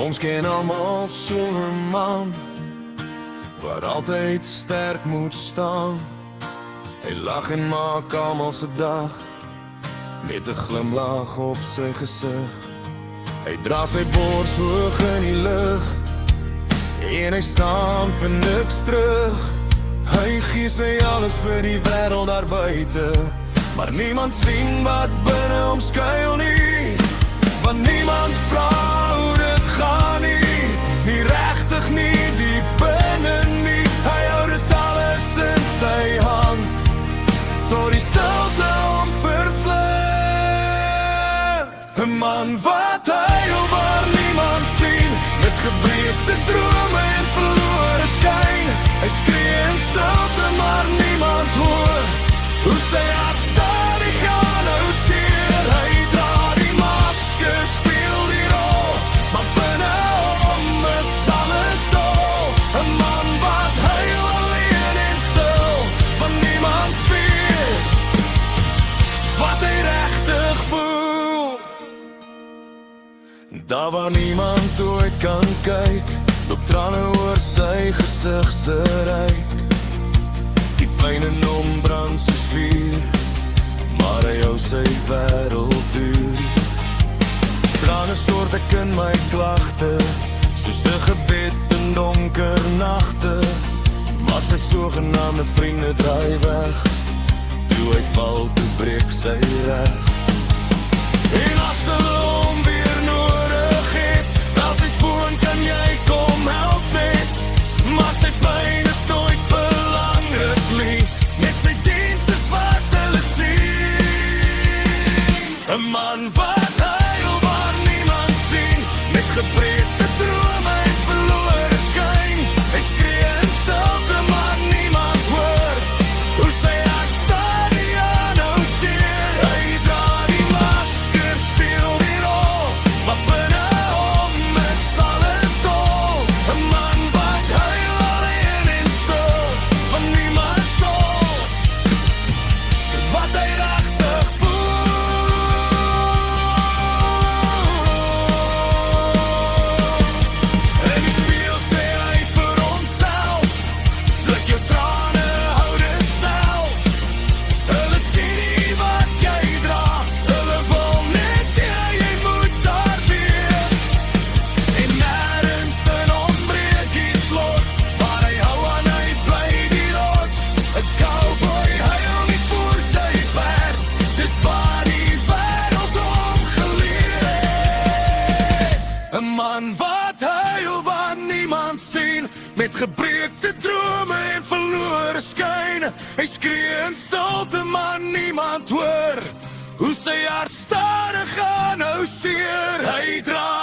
Ons ken almal so 'n man wat altyd sterk moet staan. Hy lag en maak almal se dag met 'n glimlag op sy gesig. Hy dra sy bors hoog in die lug en hy staan vir niks terug. Hy gee sy alles vir die wêreld daar buite, maar niemand sien wat binne hom skuil nie. Want niemand vra hoe dit gaan nie, nie regtig nie, diep binne nie. Hy hou dit alles in sy hand, tot die stilte hom verslind. 'n Man wat huil waar niemand sien, met gebreekte drome en verlore skyn. Hy skree in stilte maar niemand hoor, hoe sy hart stadig aanhou seer. Hy dra die masker, speel die rol, maar binne hom is alles dol. 'n Man wat huil alleen en stil, want niemand weet wat hy regtig voel. Daar waar niemand ooit kan kyk, loop trane oor sy gesig se ryk. Die pyn in hom brand soos vuur, maar hy hou sy wêreld duur. Trane stort ek in my klagte, soos 'n gebed in donker nagte. Maar sy sogenaamde vriende draai weg, toe hy val, toe breek sy reg. En as hulle hom weer nodig het, wel sy foon kan jy kom help met. Maar sy pyn is nooit belangrik nie, net sy diens is wat hulle sien. 'n Man wat huil waar niemand sien, met gebreekte drome en verlore skyn. Hy skree in stilte maar niemand hoor, hoe sy hart stadig aanhou seer. Hy dra die masker, speel die rol, maar binne hom is alles dol. 'n Man wat huil alleen en stil, van niemand stol, wat hy regtig voel. En die speel sê hy vir homself, sluk jou trane, hou dit self. Hulle sien nie wat jy dra, hulle wil net hê jy moet daar wees. En nêrens in hom breek iets los, maar hy hou aan, hy bly die rots. 'n Cowboy huil nie voor sy perd, dis waar die wêreld hom geleer het. 'n Man wat huil waar niemand sien, met gebreekte drome en verlore skyn. Hy skree in stilte maar niemand hoor, hoe sy hart stadig aanhou seer. Hy dra